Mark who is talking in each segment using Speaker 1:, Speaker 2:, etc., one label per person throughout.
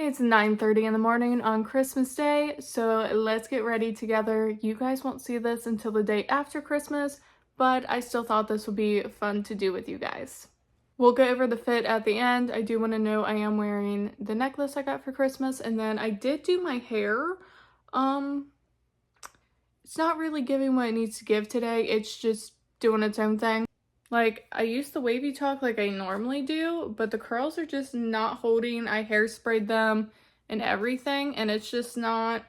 Speaker 1: It's 9:30 in the morning on Christmas Day, so let's get ready together. You guys won't see this until the day after Christmas, but I still thought this would be fun to do with you guys. We'll go over the fit at the end. I do want to know I am wearing the necklace I got for Christmas, and then I did do my hair. It's not really giving what it needs to give today. It's just doing its own thing. Like, I used the wavy talk like I normally do, but the curls are just not holding. I hairsprayed them and everything, and it's just not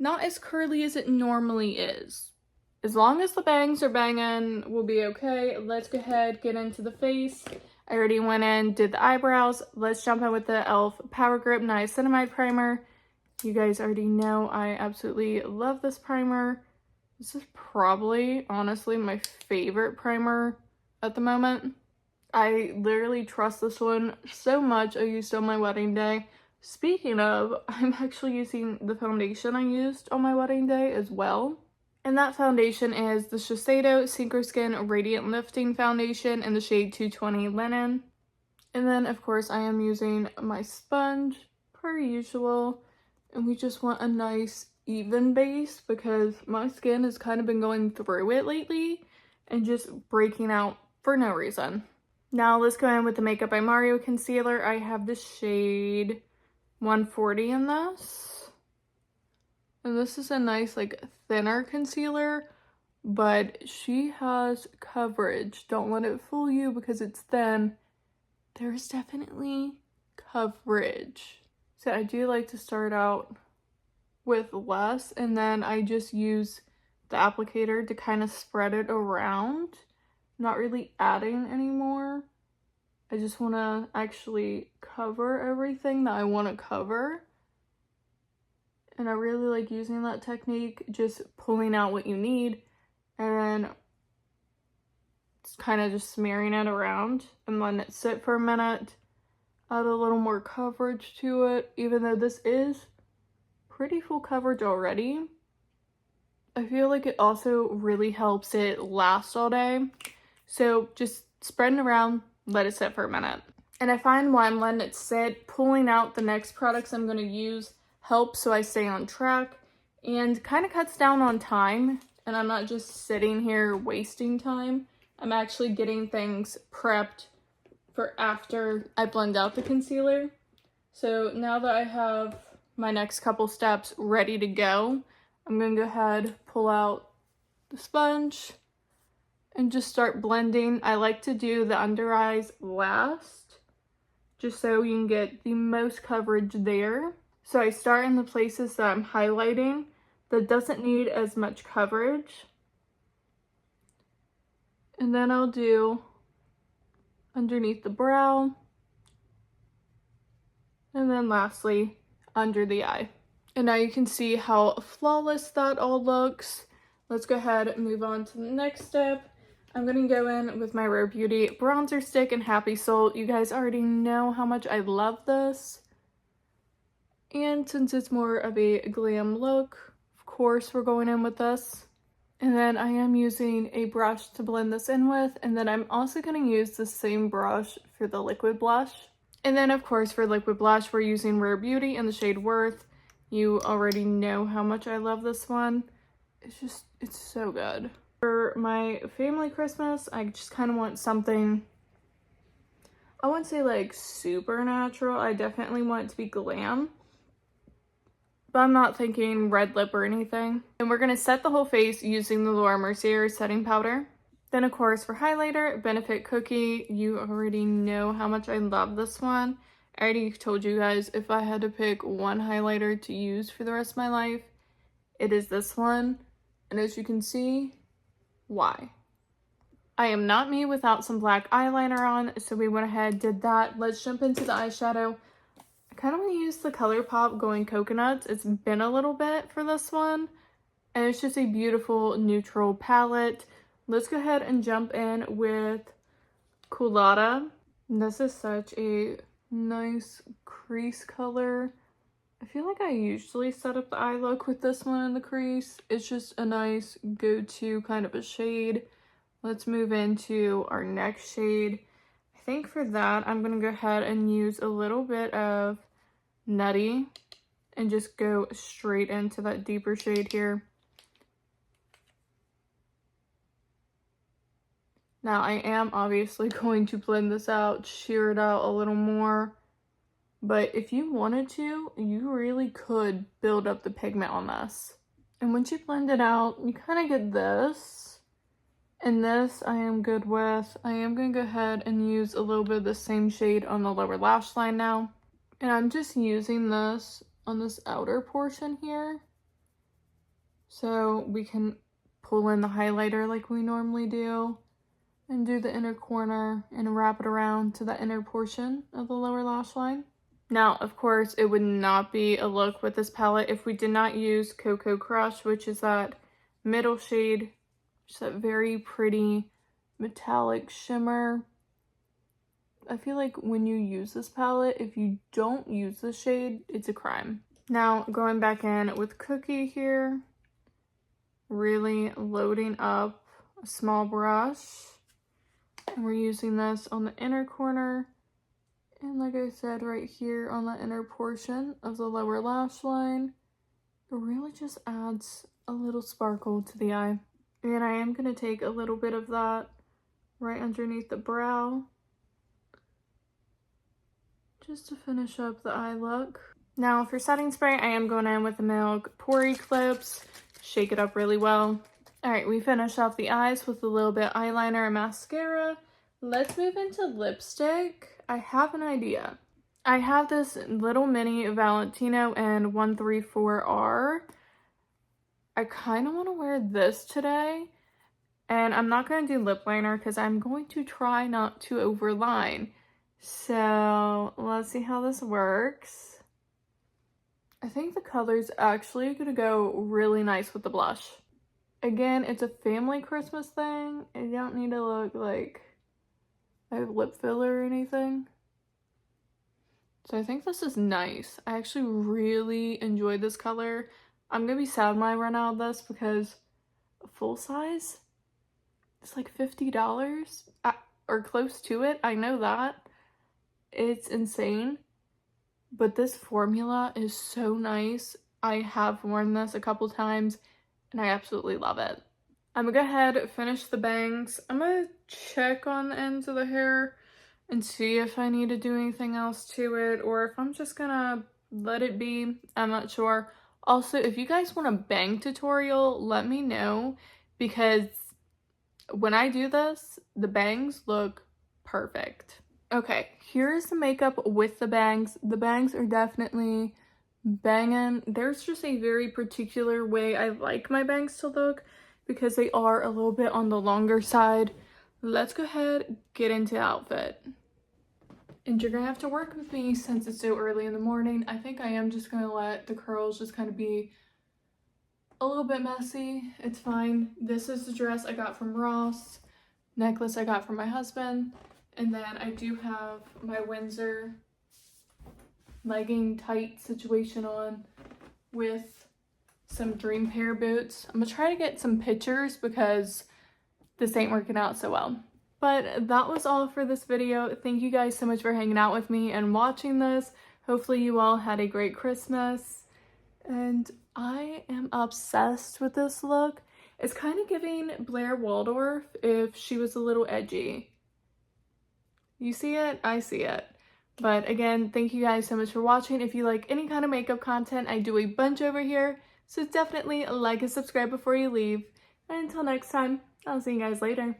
Speaker 1: as curly as it normally is. As long as the bangs are banging, we'll be okay. Let's go ahead, get into the face. I already went in, did the eyebrows. Let's jump in with the e.l.f. Power Grip Niacinamide Primer. You guys already know I absolutely love this primer. This is probably, honestly, my favorite primer at the moment. I literally trust this one so much. I used it on my wedding day. Speaking of, I'm actually using the foundation I used on my wedding day as well. And that foundation is the Shiseido Synchro Skin Radiant Lifting Foundation in the shade 220 Linen. And then, of course, I am using my sponge, per usual. And we just want a nice even base because my skin has kind of been going through it lately and just breaking out for no reason. Now let's go in with the Makeup by Mario concealer. I have the shade 140 in this. And this is a nice like thinner concealer, but she has coverage. Don't let it fool you because it's thin. There's definitely coverage. So I do like to start out with less, and then I just use the applicator to kind of spread it around, not really adding anymore. I just want to actually cover everything that I want to cover, and I really like using that technique, just pulling out what you need and then kind of just smearing it around and letting it sit for a minute. Add a little more coverage to it, even though this is pretty full coverage already. I feel like it also really helps it last all day. So just spreading around, let it sit for a minute. And I find while I'm letting it sit, pulling out the next products I'm going to use helps so I stay on track and kind of cuts down on time. And I'm not just sitting here wasting time. I'm actually getting things prepped for after I blend out the concealer. So now that I have my next couple steps ready to go, I'm going to go ahead, pull out the sponge, and just start blending. I like to do the under eyes last, just so you can get the most coverage there. So I start in the places that I'm highlighting that doesn't need as much coverage. And then I'll do underneath the brow, and then lastly under the eye. And now you can see how flawless that all looks. Let's go ahead and move on to the next step. I'm going to go in with my Rare Beauty bronzer stick in Happy Soul. You guys already know how much I love this, and since it's more of a glam look, of course we're going in with this. And then I am using a brush to blend this in with, and then I'm also going to use the same brush for the liquid blush. And then of course for liquid blush, we're using Rare Beauty in the shade Worth. You already know how much I love this one. It's so good. For my family Christmas, I just kind of want something, I wouldn't say like super natural. I definitely want it to be glam, but I'm not thinking red lip or anything. And we're going to set the whole face using the Laura Mercier setting powder. Then of course for highlighter, Benefit Cookie. You already know how much I love this one. I already told you guys if I had to pick one highlighter to use for the rest of my life, it is this one. And as you can see, why? I am not me without some black eyeliner on, so we went ahead, did that. Let's jump into the eyeshadow. I kind of want to use the ColourPop Going Coconuts. It's been a little bit for this one, and it's just a beautiful neutral palette. Let's go ahead and jump in with Culotta. This is such a nice crease color. I feel like I usually set up the eye look with this one in the crease. It's just a nice go-to kind of a shade. Let's move into our next shade. I think for that, I'm going to go ahead and use a little bit of Nutty and just go straight into that deeper shade here. Now I am obviously going to blend this out, sheer it out a little more, but if you wanted to, you really could build up the pigment on this. And once you blend it out, you kind of get this, and this I am good with. I am going to go ahead and use a little bit of the same shade on the lower lash line now. And I'm just using this on this outer portion here, so we can pull in the highlighter like we normally do, and do the inner corner and wrap it around to the inner portion of the lower lash line. Now, of course, it would not be a look with this palette if we did not use Cocoa Crush, which is that middle shade, just that very pretty metallic shimmer. I feel like when you use this palette, if you don't use this shade, it's a crime. Now, going back in with Cookie here, really loading up a small brush. And we're using this on the inner corner, and like I said, right here on the inner portion of the lower lash line. It really just adds a little sparkle to the eye. And I am going to take a little bit of that right underneath the brow, just to finish up the eye look. Now for setting spray, I am going in with the Milk Pore Eclipse. Shake it up really well. Alright, we finished off the eyes with a little bit eyeliner and mascara. Let's move into lipstick. I have an idea. I have this little mini Valentino in 134R. I kind of want to wear this today. And I'm not going to do lip liner because I'm going to try not to overline. So let's see how this works. I think the color's actually going to go really nice with the blush. Again, it's a family Christmas thing. I don't need to look like I have lip filler or anything. So I think this is nice. I actually really enjoyed this color. I'm going to be sad when I run out of this because a full size is like $50 or close to it. I know that. It's insane. But this formula is so nice. I have worn this a couple times and I absolutely love it. I'm gonna go ahead and finish the bangs. I'm gonna check on the ends of the hair and see if I need to do anything else to it or if I'm just gonna let it be. I'm not sure. Also, if you guys want a bang tutorial, let me know because when I do this, the bangs look perfect. Okay, here's the makeup with the bangs. The bangs are definitely banging. There's just a very particular way I like my bangs to look because they are a little bit on the longer side. Let's go ahead, get into outfit. And you're gonna have to work with me since it's so early in the morning. I think I am just gonna let the curls just kind of be a little bit messy. It's fine. This is the dress I got from Ross, necklace I got from my husband, and then I do have my Windsor legging tight situation on with some dream pair boots. I'm gonna try to get some pictures because this ain't working out so well. But that was all for this video. Thank you guys so much for hanging out with me and watching this. Hopefully you all had a great Christmas. And I am obsessed with this look. It's kind of giving Blair Waldorf if she was a little edgy. You see it? I see it. But again, thank you guys so much for watching. If you like any kind of makeup content, I do a bunch over here. So definitely like and subscribe before you leave. And until next time, I'll see you guys later.